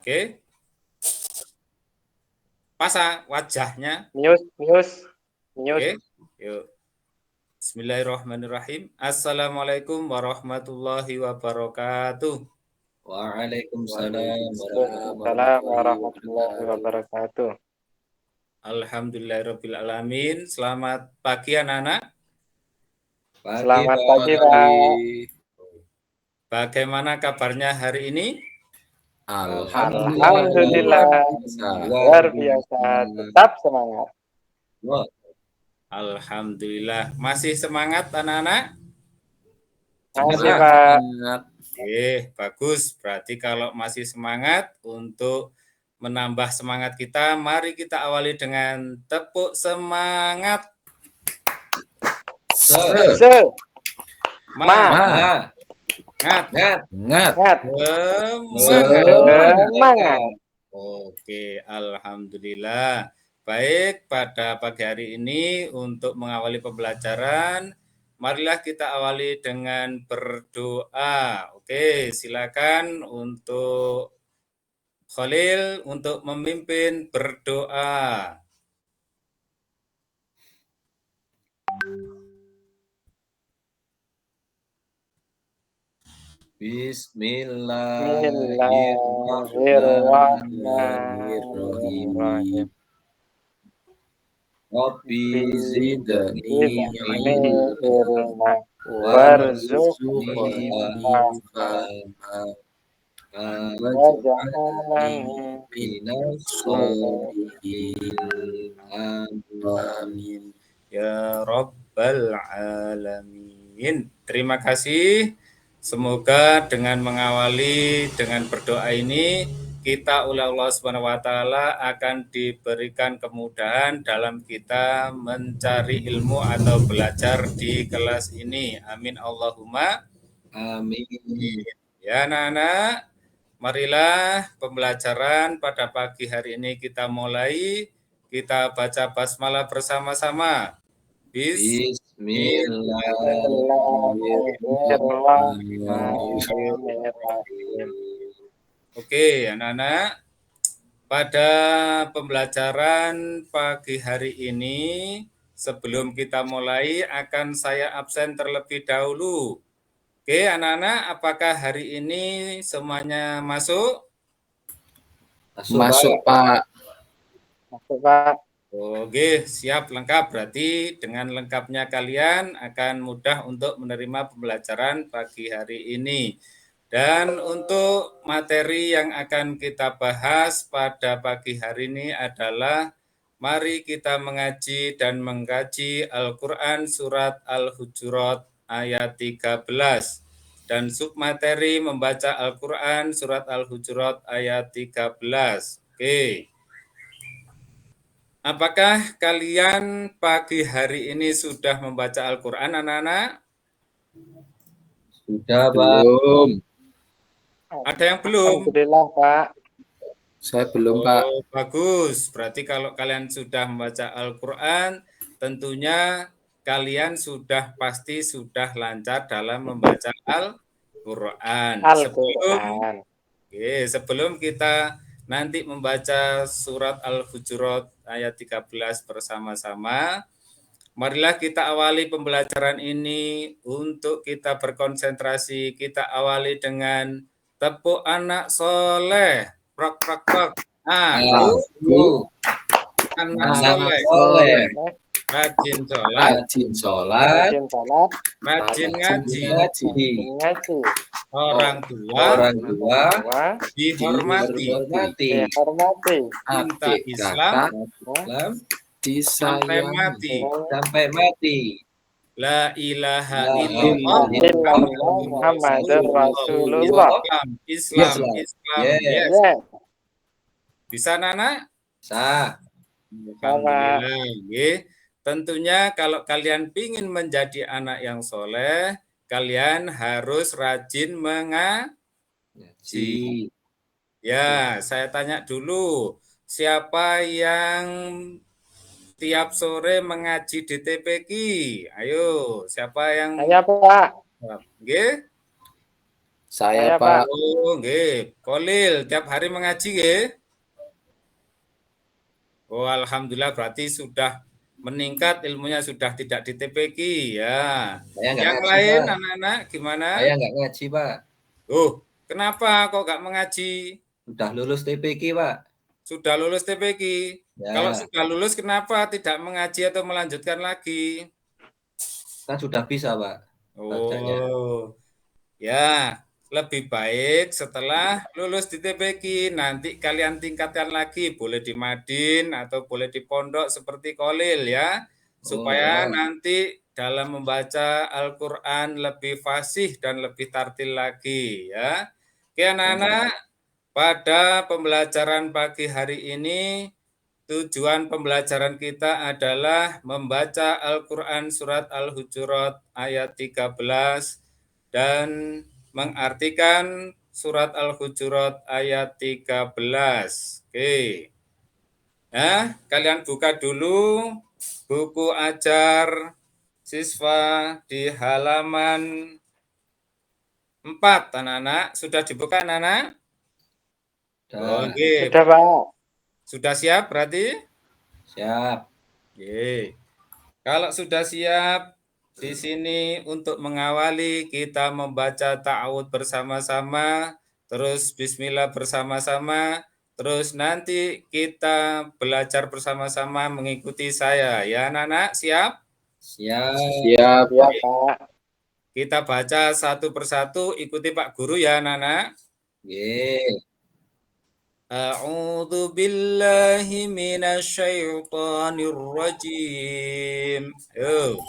Oke. Pasang wajahnya. News. Oke. Yuk. Bismillahirrahmanirrahim. Assalamualaikum warahmatullahi wabarakatuh. Waalaikumsalam warahmatullahi wabarakatuh. Alhamdulillahirabbil alamin. Selamat pagi anak-anak. Selamat pagi, Pak. Bagaimana kabarnya hari ini? Alhamdulillah. Luar biasa. Tetap semangat. Alhamdulillah. Masih semangat anak-anak? Masih, Pak. Bagus. Berarti kalau masih semangat, untuk menambah semangat kita, mari kita awali dengan tepuk semangat. Semangat. Oke, alhamdulillah. Baik, pada pagi hari ini untuk mengawali pembelajaran, marilah kita awali dengan berdoa. Oke, silakan untuk Khalil untuk memimpin berdoa. Bismillahirrahmanirrahim. Rabbi zidni ilma warzuqni waj'alni minas sholihin. Amin. Ya Rabbal Alamin. Terima kasih. Semoga dengan mengawali dengan berdoa ini, kita oleh Allah Subhanahu wa taala akan diberikan kemudahan dalam kita mencari ilmu atau belajar di kelas ini. Amin Allahumma Amin. Ya anak-anak, marilah pembelajaran pada pagi hari ini kita mulai. Kita baca basmalah bersama-sama. Bismillahirrahmanirrahim. Oke, anak-anak. Pada pembelajaran pagi hari ini, sebelum kita mulai, akan saya absen terlebih dahulu. Oke, anak-anak, apakah hari ini semuanya masuk? Masuk, Pak. Masuk, Pak. Oke, siap lengkap. Berarti dengan lengkapnya kalian akan mudah untuk menerima pembelajaran pagi hari ini. Dan untuk materi yang akan kita bahas pada pagi hari ini adalah mari kita mengaji dan mengkaji Al-Quran Surat Al-Hujurat ayat 13. Dan submateri membaca Al-Quran Surat Al-Hujurat ayat 13. Oke. Apakah kalian pagi hari ini sudah membaca Al-Quran, anak-anak? Sudah, Pak. Ada yang belum? Alhamdulillah, Pak. Saya belum, Pak. Bagus. Berarti kalau kalian sudah membaca Al-Quran, tentunya kalian pasti sudah lancar dalam membaca Al-Quran. Sebelum kita nanti membaca surat Al-Hujurat ayat 13 bersama-sama, marilah kita awali pembelajaran ini untuk kita berkonsentrasi. Kita awali dengan tepuk anak soleh. Prok, prok, prok. Anak soleh. Rajin sholat. Rajin ngaji. Orang tua dihormati. Cinta Islam sampai mati. La ilaha illallah Muhammadur Rasulullah. Islam. Yes. Bisa, Nana? Bisa. Alhamdulillah. Tentunya kalau kalian ingin menjadi anak yang soleh, kalian harus rajin mengaji. Ya, saya tanya dulu, siapa yang tiap sore mengaji di TPQ? Ayo, siapa yang? Saya, Pak. Saya, Saya, Pak. Pak. Oh, nggih. Kolil tiap hari mengaji nggih? Oh, alhamdulillah berarti sudah meningkat ilmunya, sudah tidak di TPQ ya. Saya nggak Yang ngaji, lain Pak. anak-anak gimana? Saya nggak ngaji, Pak. Oh, kenapa kok nggak mengaji? Udah lulus TPQ, Pak. Sudah lulus TPQ. Kalau Ya, sudah lulus kenapa tidak mengaji atau melanjutkan lagi? kan sudah bisa, Pak. Bacanya. Oh, ya, lebih baik setelah lulus di TPQ, nanti kalian tingkatkan lagi, boleh di Madin atau boleh di pondok seperti Kolil ya, Oh, supaya ya. nanti dalam membaca Al-Quran lebih fasih dan lebih tartil lagi ya. Oke Ya, anak-anak, pada pembelajaran pagi hari ini, tujuan pembelajaran kita adalah membaca Al-Quran Surat Al-Hujurat ayat 13 dan mengartikan Surat Al-Hujurat ayat 13. Oke. Nah, kalian buka dulu buku ajar siswa di halaman 4, anak-anak. Sudah dibuka, anak-anak? Udah. Oke. Sudah, Pak. Sudah siap berarti? Siap. Oke. Kalau sudah siap, di sini untuk mengawali kita membaca ta'awud bersama-sama, terus bismillah bersama-sama, terus nanti kita belajar bersama-sama mengikuti saya. Ya anak-anak, siap? Siap. Siap, Pak. Kita baca satu persatu, ikuti Pak Guru ya anak-anak. Ye. A'udzu billahi minasyaitonir rajim. Yo.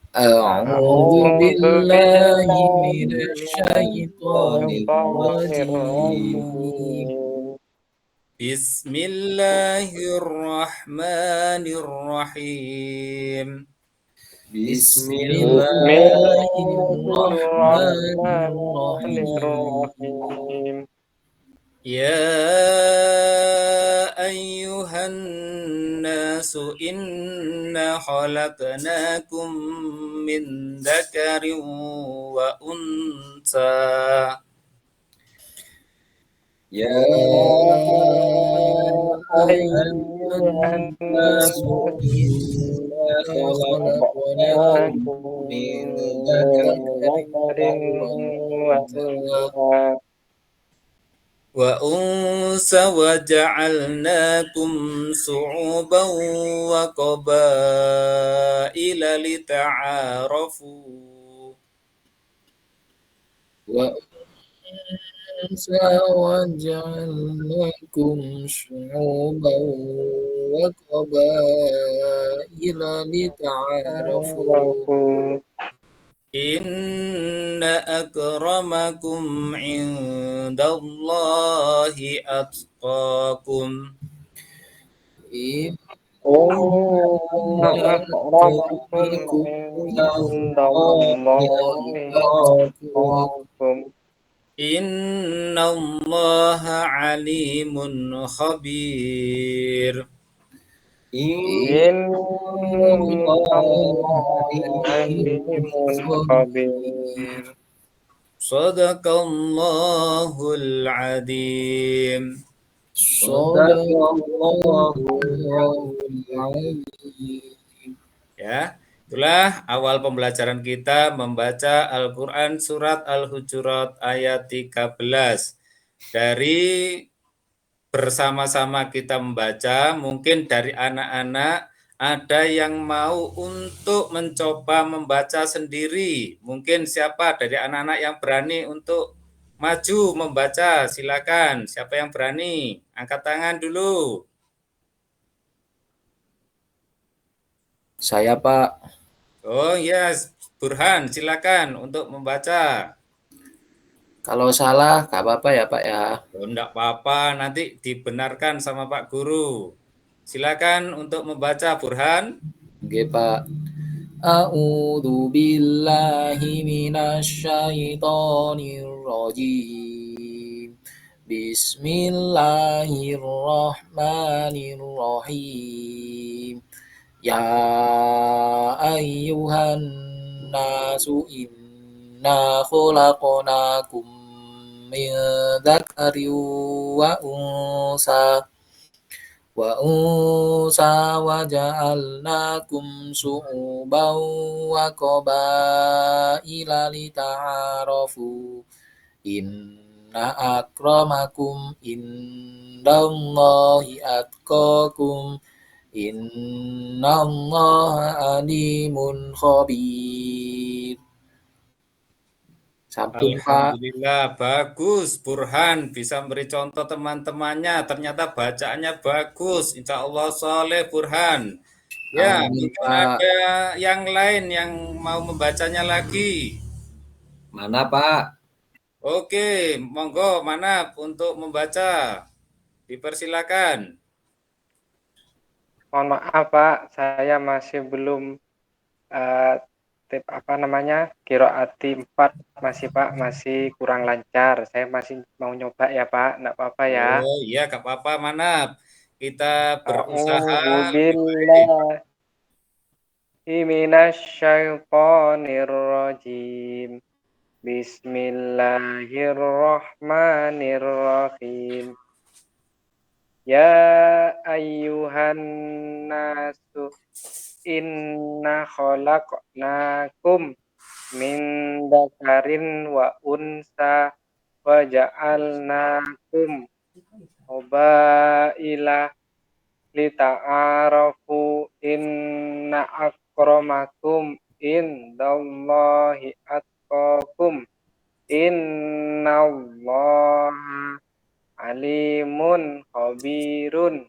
أعوذ أعوذ بالله بالله من من الشيطان الشيطان الرجيم. الرجيم. Bismillahirrahmanirrahim. بسم بسم الله الله الرحمن الرحمن الرحيم. الرحيم. Ya ayyuhan nasu inna khalaqnakum min dzakarin wa unsa. يا أيها أيها الناس الناس إنا خلقناكم خلقناكم من من ذكر ذكر وأنثى وأنثى وأنثى وجعلناكم شعوبا وقبائل لتعارفوا وأنثى وجعلناكم شعوبا وقبائل لتعارفوا تعرفوا. إن أكرمكم عند الله أتقاكم إن إن أكرمكم عند عند الله الله أتقاكم أتقاكم. إن الله عليم خبير إن إن الله الله عليم عليم خبير. خبير. صدق الله العظيم. صدق الله العظيم. Ya, itulah awal pembelajaran kita membaca Al-Quran Surat Al-Hujurat ayat 13. Dari bersama-sama kita membaca, mungkin dari anak-anak ada yang mau untuk mencoba membaca sendiri. Mungkin siapa dari anak-anak yang berani untuk maju membaca? Silakan. Siapa yang berani? Angkat tangan dulu. Saya, Pak. Oh yes, Burhan, silakan untuk membaca. Kalau salah, nggak apa-apa ya, Pak ya. Oh, enggak apa-apa, nanti dibenarkan sama Pak Guru. Silakan untuk membaca, Burhan. Oke, Pak. A'udzu billahi minasyaitonir rajim. Bismillahirrahmanirrahim. Ya ayyuhan nasu inna khalaqnakum min dzakarin wa unsa wa ja'alnakum syu'uban wa qabaila lita'arafu inna akramakum indallahi atqakum innallaha alimun khabir. Sampun, Pak. Alhamdulillah, bagus. Burhan bisa memberi contoh teman-temannya. Ternyata bacaannya bagus. Insya Allah soleh Burhan. Ya, Amin, mungkin Pak. ada yang lain yang mau membacanya lagi. Mana, Pak? Oke, monggo Manap untuk membaca. Dipersilakan. Mohon maaf Pak, saya masih belum tip qiraati 4 masih Pak, masih kurang lancar. Saya masih mau nyoba ya Pak, enggak apa-apa ya. Oh iya, gak apa-apa Manap. Kita berusaha A'udzu lebih baik. billahi minasyaitonir rajim. Bismillahirrahmanirrahim. Ya ayyuhan nasu inna khalaqnakum min dzakarin wa unsa wa ja'alnakum qabaila lita'arafu inna akramakum indallahi atqakum innallaha alimun khabirun.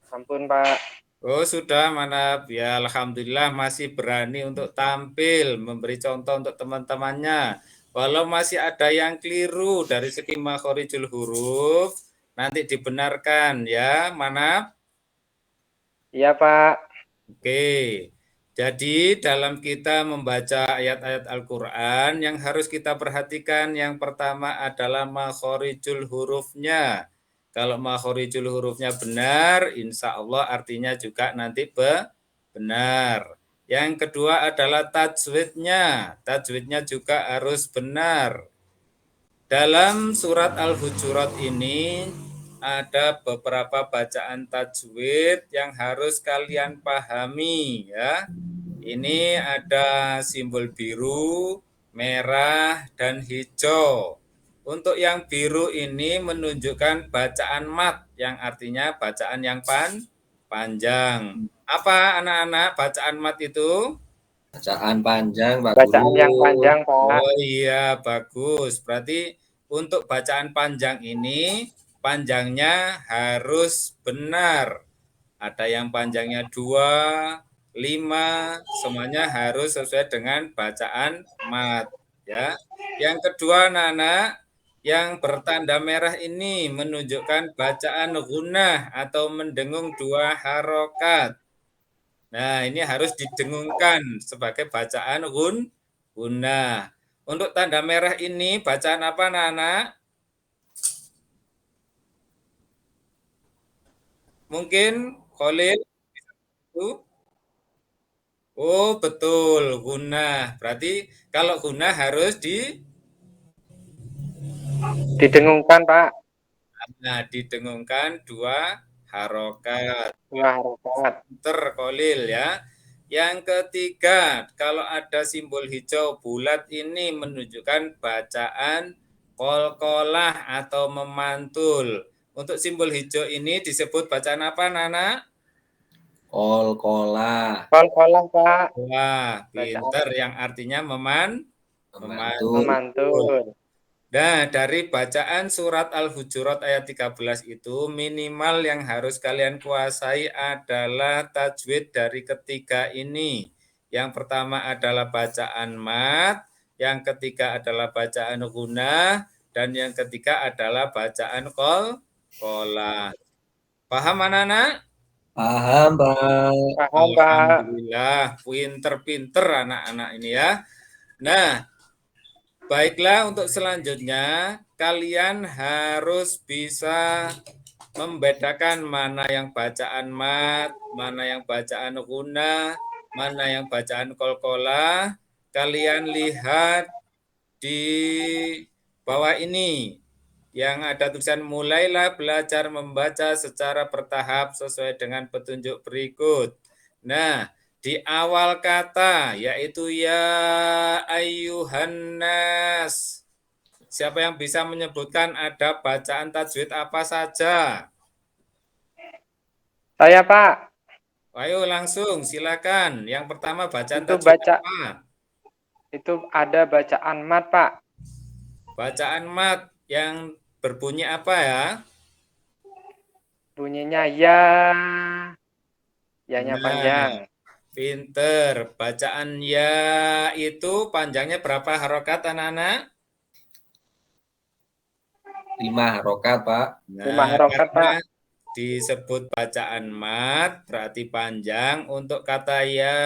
Ampun Pak. Oh sudah Manap. Ya Alhamdulillah masih berani untuk tampil, memberi contoh untuk teman-temannya. Walau masih ada yang keliru dari segi makhorijul huruf, nanti dibenarkan ya Manap. Iya Pak. Oke. Jadi dalam kita membaca ayat-ayat Al-Quran yang harus kita perhatikan yang pertama adalah makhorijul hurufnya. Kalau makhorijul hurufnya benar, insya Allah artinya juga nanti benar. Yang kedua adalah tajwidnya. Tajwidnya juga harus benar. Dalam surat Al-Hujurat ini ada beberapa bacaan tajwid yang harus kalian pahami ya. Ini ada simbol biru, merah, dan hijau. Untuk yang biru ini menunjukkan bacaan mat yang artinya bacaan yang panjang. Apa anak-anak bacaan mat itu? Bacaan panjang, Pak Bacaan yang Guru. panjang Pak. Oh iya, bagus. Berarti untuk bacaan panjang ini, panjangnya harus benar. Ada yang panjangnya 2, 5, semuanya harus sesuai dengan bacaan mat. Ya. Yang kedua, anak-anak, yang bertanda merah ini menunjukkan bacaan gunnah atau mendengung 2 harokat. Nah, ini harus didengungkan sebagai bacaan gunnah. Untuk tanda merah ini bacaan apa, anak-anak? Mungkin Khalil itu? Oh, betul, gunnah. Berarti kalau gunnah harus Didengungkan Pak. didengungkan 2 harokat. 2 harokat. Pinter Kolil ya. Yang ketiga, kalau ada simbol hijau bulat ini menunjukkan bacaan kolkolah atau memantul. Untuk simbol hijau ini disebut bacaan apa, Nana? Kolkolah. Kol-kolah Pak. Wah, pinter yang artinya memantul. Memantul. Nah, dari bacaan surat Al-Hujurat ayat 13 itu minimal yang harus kalian kuasai adalah tajwid dari ketiga ini. Yang pertama adalah bacaan mat, yang ketiga adalah bacaan gunnah, dan yang ketiga adalah bacaan qolah. Paham anak-anak? Paham, Pak. Paham Pak. Alhamdulillah, pinter-pinter anak-anak ini ya. Nah, baiklah, untuk selanjutnya kalian harus bisa membedakan mana yang bacaan mat, mana yang bacaan gunnah, mana yang bacaan kolkolah. Kalian lihat di bawah ini yang ada tulisan mulailah belajar membaca secara bertahap sesuai dengan petunjuk berikut. Nah, di awal kata yaitu ya ayyuhan nas. Siapa yang bisa menyebutkan ada bacaan tajwid apa saja? Saya Pak, Ayo langsung silakan. Yang pertama bacaan itu tajwid apa? ada bacaan mat Pak. Bacaan mat yang berbunyi apa ya? Bunyinya ya, ya-nya Nah, panjang. pinter. Bacaan ya itu panjangnya berapa harokat anak-anak? 5 harokat, Pak. 5 Nah, harokat karena Pak. disebut bacaan mat berarti panjang. Untuk kata ya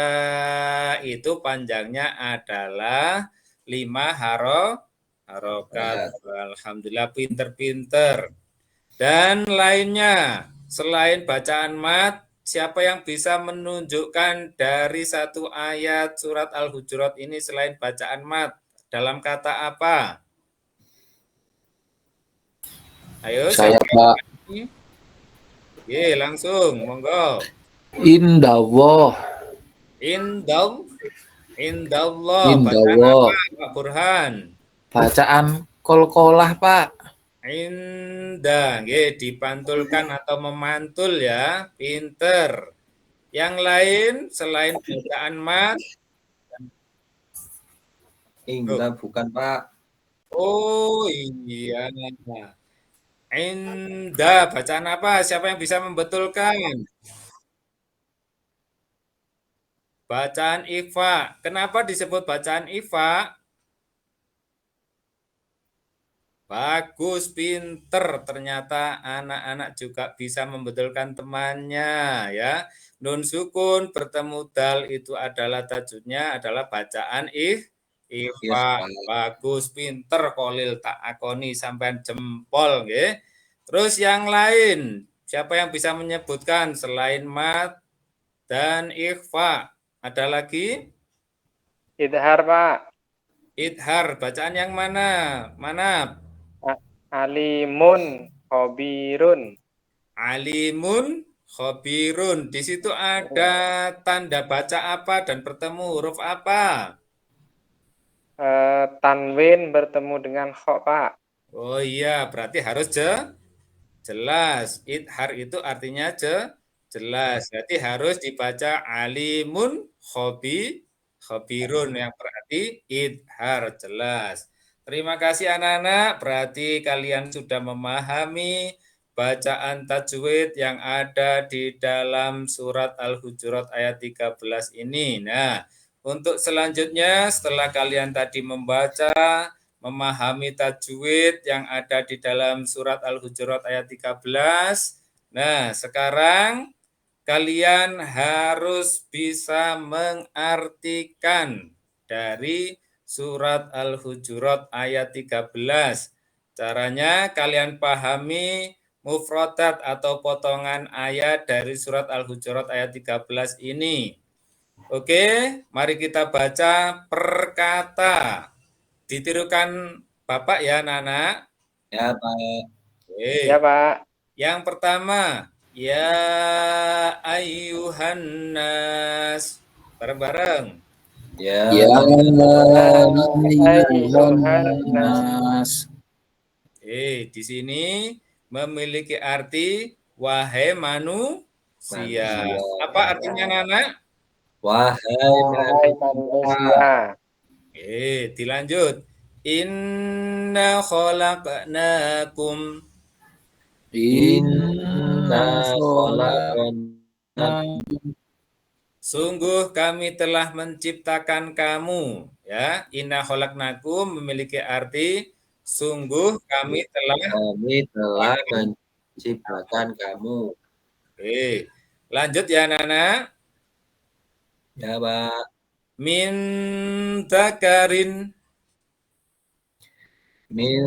itu panjangnya adalah 5 harokat. Alhamdulillah pinter-pinter. Dan lainnya, selain bacaan mat, siapa yang bisa menunjukkan dari satu ayat surat Al-Hujurat ini selain bacaan mat? Dalam kata apa? Ayo, Saya, siapa? Pak. Ye, langsung, monggo. Indallah. Indallah. Bacaan apa, Indallah. Pak Burhan? Bacaan kolkolah, Pak. Indah, dipantulkan atau memantul ya, pinter. Yang lain selain bacaan mat, Enggak, bukan, Pak. oh iya. Indah, bacaan apa? Siapa yang bisa membetulkan? Bacaan Ifa. Kenapa disebut bacaan Ifa? Bagus, pinter. Ternyata anak-anak juga bisa membetulkan temannya ya. Nun sukun bertemu dal itu adalah tajudnya adalah bacaan Yes, Ifa. Pak. Bagus, pinter Kolil tak akoni sampai jempol nggih. Terus yang lain, siapa yang bisa menyebutkan selain mat dan ikhfa? Ada lagi? Idhar Pak. Idhar, bacaan yang mana? Mana? Alimun khabirun. Alimun khobirun. Di situ ada tanda baca apa dan bertemu huruf apa? Tanwin bertemu dengan kho Pak. Oh iya, berarti harus jelas. Idhar itu artinya jelas. Berarti harus dibaca alimun khobirun yang berarti idhar jelas. Terima kasih anak-anak, berarti kalian sudah memahami bacaan tajwid yang ada di dalam surat Al-Hujurat ayat 13 ini. Nah, untuk selanjutnya setelah kalian tadi membaca, memahami tajwid yang ada di dalam surat Al-Hujurat ayat 13. Nah, sekarang kalian harus bisa mengartikan dari surat Al-Hujurat ayat 13. Caranya kalian pahami mufradat atau potongan ayat dari surat Al-Hujurat ayat 13 ini. Oke, mari kita baca per kata. Ditirukan Bapak ya, Nana. Ya, Pak. Ya Oke. Pak. Yang pertama, ya ayyuhan nas. Bareng-bareng. Ya, Ya ayyuhan ayyuhan nas. nas. Di sini memiliki arti wahai manusia. Manusia. Apa artinya, Nana? Wahai Wahai manusia. manusia. Dilanjut. Inna khalaqnakum. Inna khalaqna Sungguh kami telah menciptakan kamu. Ya, inna khalaqnakum memiliki arti sungguh kami telah kami telah menciptakan kamu. Lanjut ya Nana. Ya, Pak. Min dzakarin. Min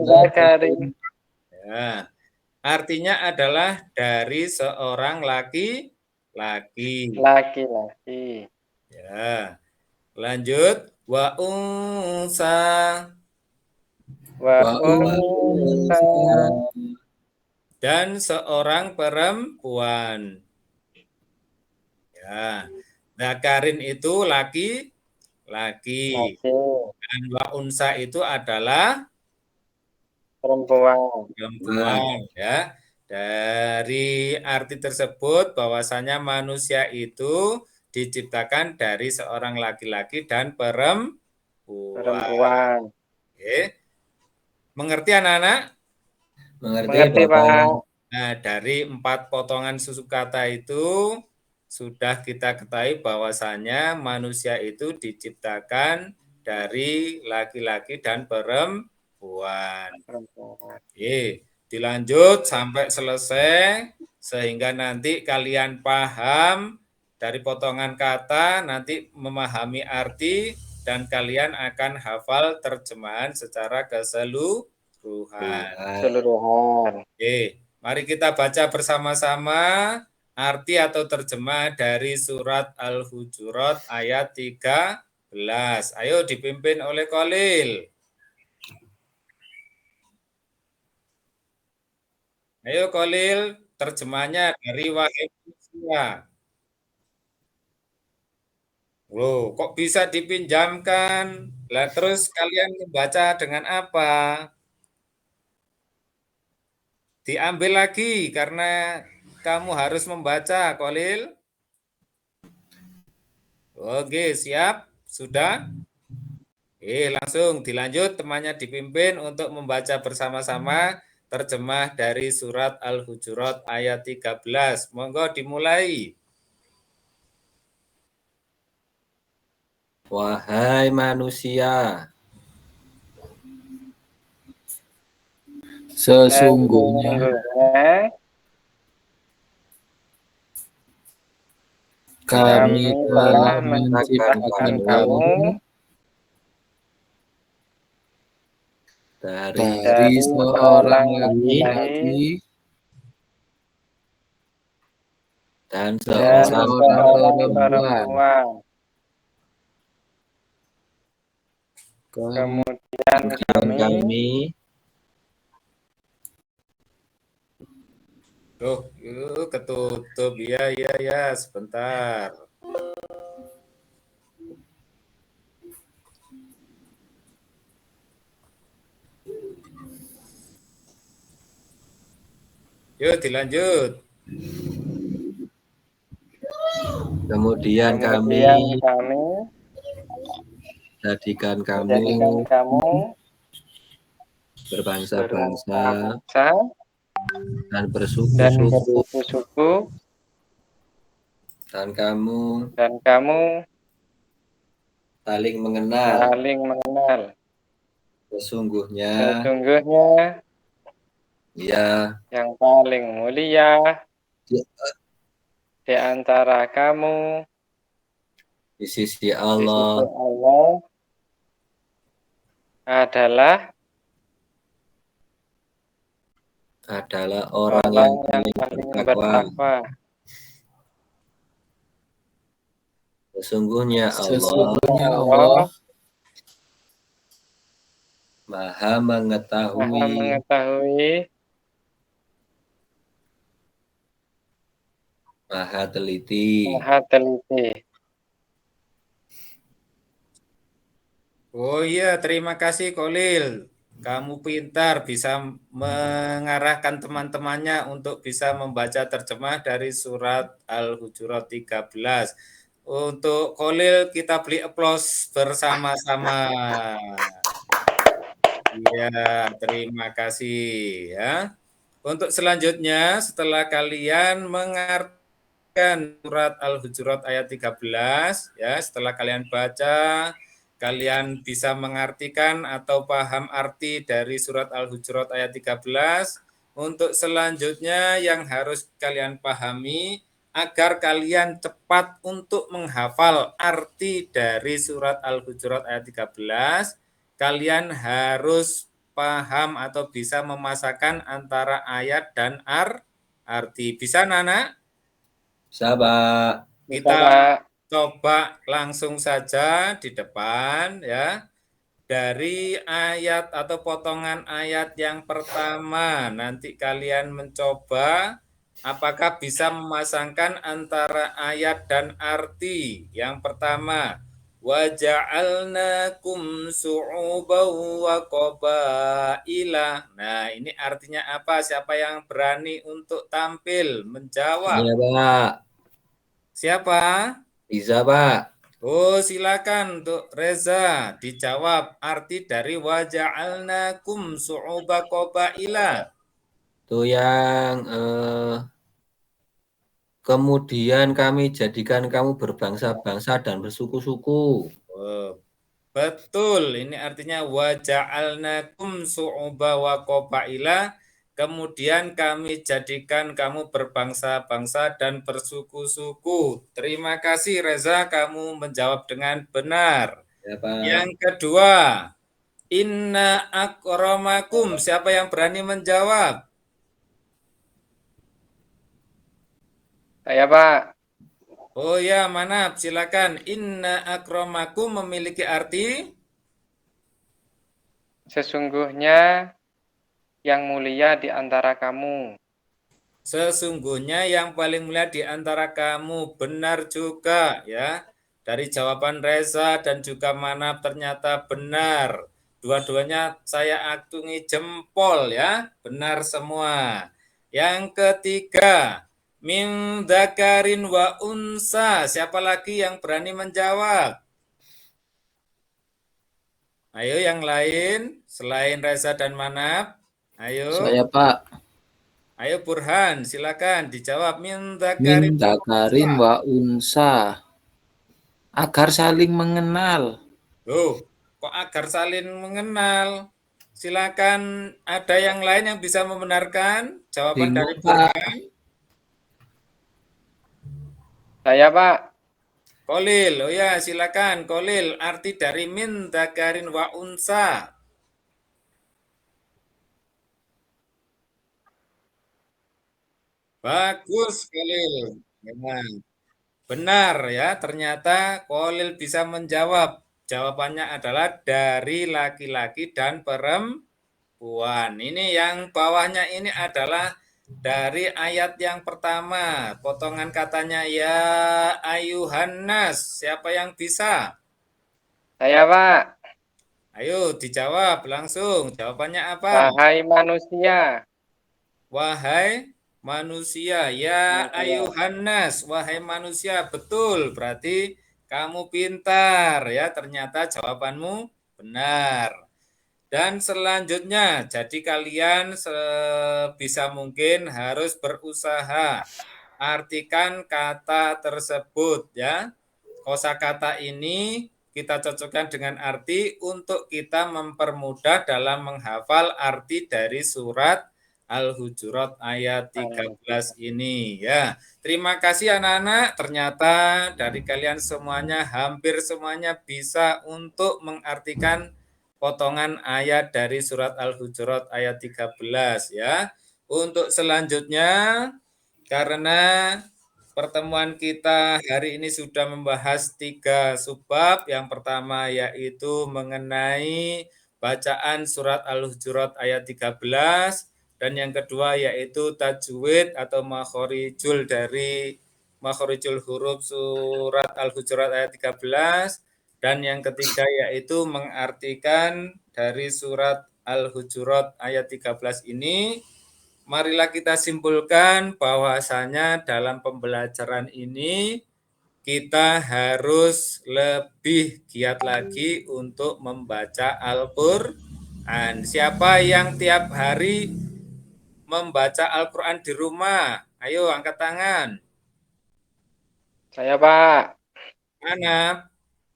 Zakarin. Ya, artinya adalah dari seorang laki-laki. Laki-laki. Ya. Lanjut wa unsa. wa Wa unsa unsa dan seorang perempuan. Ya, zakarin itu laki-laki. laki Dan wa unsa itu adalah perempuan. perempuan, ya. Dari arti tersebut bahwasanya manusia itu diciptakan dari seorang laki-laki dan perempuan. Perempuan. Oke. Mengerti anak-anak? mengerti Mengerti, Bapak? Pak? Nah, dari 4 potongan susu kata itu sudah kita ketahui bahwasanya manusia itu diciptakan dari laki-laki dan perempuan. Perempuan. Oke, dilanjut sampai selesai sehingga nanti kalian paham dari potongan kata, nanti memahami arti dan kalian akan hafal terjemahan secara keseluruhan. Keseluruhan. Oke, mari kita baca bersama-sama arti atau terjemah dari surat Al-Hujurat ayat 13. Ayo dipimpin oleh Kolil. Ayo Kolil, terjemahnya dari wahai manusia. Loh, kok bisa dipinjamkan? Lah terus kalian membaca dengan apa? Diambil lagi karena kamu harus membaca, Kolil. Oke, siap? Sudah? Langsung dilanjut temannya dipimpin untuk membaca bersama-sama terjemah dari surat Al-Hujurat ayat 13. Monggo dimulai. Wahai manusia, sesungguhnya Sesungguhnya kami kami telah telah menciptakan menciptakan kamu kamu dari dari seorang seorang laki-laki laki-laki dan dan seorang seorang perempuan. perempuan. Kemudian Kemudian kami kami Loh, yuk ketutup. Ya, ya, ya, sebentar. Yuk dilanjut. kemudian kami jadikan kamu menjadikan kamu berbangsa-bangsa berbangsa dan dan bersuku-suku, bersuku-suku, dan kamu dan kamu saling mengenal. saling mengenal. Sesungguhnya Sesungguhnya ya yang paling mulia di antara kamu di sisi di sisi Allah Allah adalah orang orang yang yang paling paling bertakwa. bertakwa. Sesungguhnya Sesungguhnya Allah Allah Maha Maha mengetahui, mengetahui, Maha teliti. Maha teliti. Oh iya, terima kasih Kolil. Kamu pintar bisa mengarahkan teman-temannya untuk bisa membaca terjemah dari surat Al-Hujurat 13. Untuk Kolil kita beri aplaus bersama-sama. Iya, terima kasih ya. Untuk selanjutnya setelah kalian mengartikan surat Al-Hujurat ayat 13 ya, setelah kalian baca, kalian bisa mengartikan atau paham arti dari surat Al-Hujurat ayat 13. Untuk selanjutnya yang harus kalian pahami agar kalian cepat untuk menghafal arti dari surat Al-Hujurat ayat 13, kalian harus paham atau bisa memasakkan antara ayat dan arti. Bisa, Nana? Sahabat, Bisa, Kita Pak. coba langsung saja di depan ya. dari ayat atau potongan ayat yang pertama. Nanti kalian mencoba apakah bisa memasangkan antara ayat dan arti. Yang pertama, wa ja'alnakum su'uban wa qabaila. Nah, ini artinya apa? Siapa yang berani untuk tampil menjawab? Iya, Pak. Siapa? Bisa, Pak. Oh, silakan untuk Reza dijawab arti dari wa ja'alnakum su'uba qabaila. Itu yang kemudian kami jadikan kamu berbangsa-bangsa dan bersuku-suku. Oh, betul, ini artinya wa ja'alnakum su'uba wa qabaila. Kemudian kami jadikan kamu berbangsa-bangsa dan bersuku-suku. Terima kasih Reza, kamu menjawab dengan benar. Ya, Pak. Yang kedua, inna akramakum. Siapa yang berani menjawab? Saya Pak, Oh ya, Manap, silakan. Inna akramakum memiliki arti sesungguhnya yang mulia di antara kamu. sesungguhnya yang paling mulia di antara kamu. Benar juga ya. Dari jawaban Reza dan juga Manap ternyata benar. Dua-duanya saya acungi jempol ya. Benar semua. Yang ketiga, min dzakarin wa unsa. Siapa lagi yang berani menjawab? Ayo yang lain selain Reza dan Manap. Ayo. Saya, Pak. Ayo Burhan, silakan dijawab min Min dzakarin wa unsa. dakarin wa unsa. Agar saling mengenal. Loh, kok agar saling mengenal? Silakan ada yang lain yang bisa membenarkan jawaban dari Bingung, Pak. Burhan. Saya Pak, Kolil, oh ya silakan Kolil. Arti dari min dzakarin wa unsa. Bagus Kolil. Memang. Benar ya, ternyata Kolil bisa menjawab. Jawabannya adalah dari laki-laki dan perempuan. Ini yang bawahnya ini adalah dari ayat yang pertama. Potongan katanya ya ayuhannas. Siapa yang bisa? saya Pak. Ayo dijawab langsung. Jawabannya apa? Wahai manusia, Wahai manusia, ya manusia. ayuhannas, wahai manusia, betul. Berarti kamu pintar ya. Ternyata jawabanmu benar. Dan selanjutnya, jadi kalian sebisa mungkin harus berusaha artikan kata tersebut ya. Kosakata ini kita cocokkan dengan arti untuk kita mempermudah dalam menghafal arti dari surat Al-Hujurat ayat 13 ini ya. Terima kasih anak-anak. Ternyata dari kalian semuanya hampir semuanya bisa untuk mengartikan potongan ayat dari surat Al-Hujurat ayat 13 ya. Untuk selanjutnya karena pertemuan kita hari ini sudah membahas 3 subbab. Yang pertama yaitu mengenai bacaan surat Al-Hujurat ayat 13 dan yang kedua yaitu tajwid atau makhorijul dari makhorijul huruf surat Al-Hujurat ayat 13 dan yang ketiga yaitu mengartikan dari surat Al-Hujurat ayat 13 ini. Marilah kita simpulkan bahwasanya dalam pembelajaran ini kita harus lebih giat lagi untuk membaca Al-Qur'an. Siapa yang tiap hari membaca Al-Qur'an di rumah? Ayo angkat tangan. Saya Pak. Mana?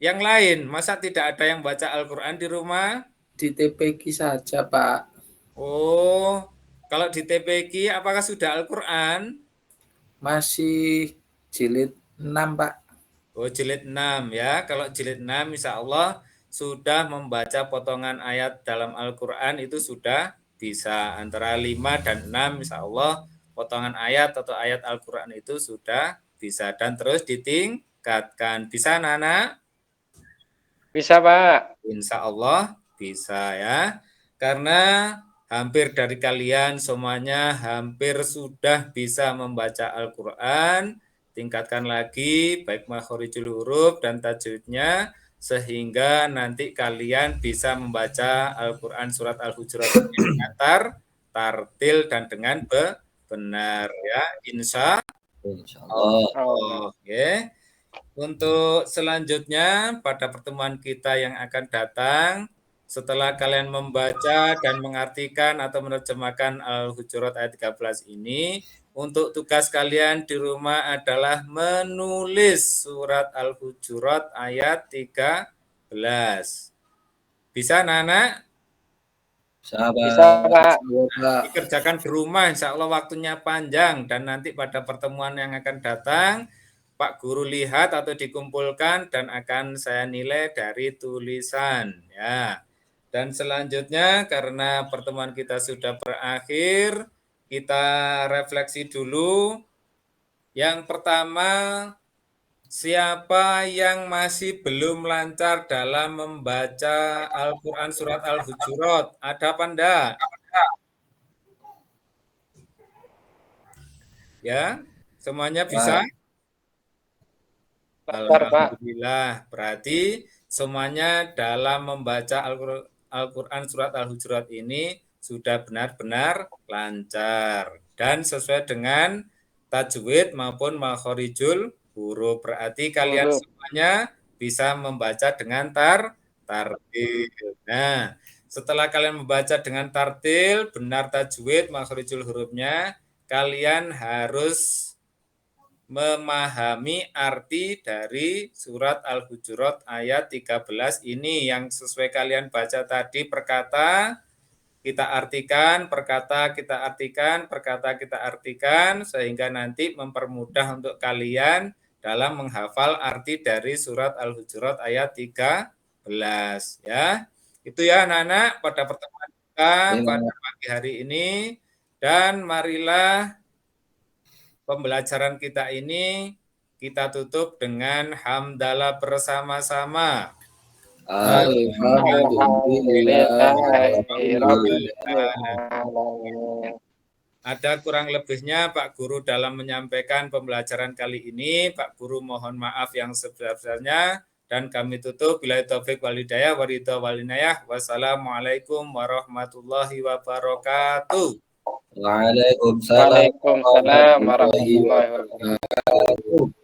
Yang lain, masa tidak ada yang baca Al-Qur'an di rumah? Di TPQ saja, Pak. Oh, kalau di TPQ apakah sudah Al-Qur'an? Masih jilid 6, Pak. Oh, jilid 6 ya. Kalau jilid 6 insya Allah sudah membaca potongan ayat dalam Al-Quran itu sudah bisa. Antara 5 dan 6 insya Allah potongan ayat atau ayat Al-Quran itu sudah bisa. Dan terus ditingkatkan. Bisa anak-anak? Bisa Pak. Insya Allah bisa ya. Karena hampir dari kalian semuanya hampir sudah bisa membaca Al-Qur'an. Tingkatkan lagi baik makhorijul huruf dan tajwidnya sehingga nanti kalian bisa membaca Al-Qur'an surat Al-Hujurat dengan tartil dan dengan benar ya, insya Insyaallah. Allah. Oke. Untuk selanjutnya pada pertemuan kita yang akan datang, setelah kalian membaca dan mengartikan atau menerjemahkan Al-Hujurat ayat 13 ini, untuk tugas kalian di rumah adalah menulis surat Al-Hujurat ayat 13. Bisa anak-anak? Bisa, Pak. Dikerjakan di rumah, insya Allah waktunya panjang. Dan nanti pada pertemuan yang akan datang, Pak Guru lihat atau dikumpulkan dan akan saya nilai dari tulisan. Ya. Dan selanjutnya karena pertemuan kita sudah berakhir, kita refleksi dulu. Yang pertama, siapa yang masih belum lancar dalam membaca Al-Quran surat Al-Hujurat? Ada apa enggak? Ya, semuanya bisa? Alhamdulillah, berarti semuanya dalam membaca Al-Quran surat Al-Hujurat ini sudah benar-benar lancar dan sesuai dengan tajwid maupun makhorijul huruf. Berarti kalian semuanya bisa membaca dengan tartil. Nah, setelah kalian membaca dengan tartil, benar tajwid makhorijul hurufnya, kalian harus memahami arti dari surat Al-Hujurat ayat 13 ini yang sesuai kalian baca tadi perkata kita artikan, perkata kita artikan, perkata kita artikan sehingga nanti mempermudah untuk kalian dalam menghafal arti dari surat Al-Hujurat ayat 13 ya. Itu ya anak-anak pada pertemuan kita pada pagi hari ini dan marilah pembelajaran kita ini kita tutup dengan hamdalah bersama-sama. Ada kurang lebihnya Pak Guru dalam menyampaikan pembelajaran kali ini. Pak Guru mohon maaf yang sebesar-besarnya dan kami tutup billahi taufik wal hidayah wa ridha wal inayah. Wassalamualaikum warahmatullahi wabarakatuh. Waalaikumsalam warahmatullahi wabarakatuh.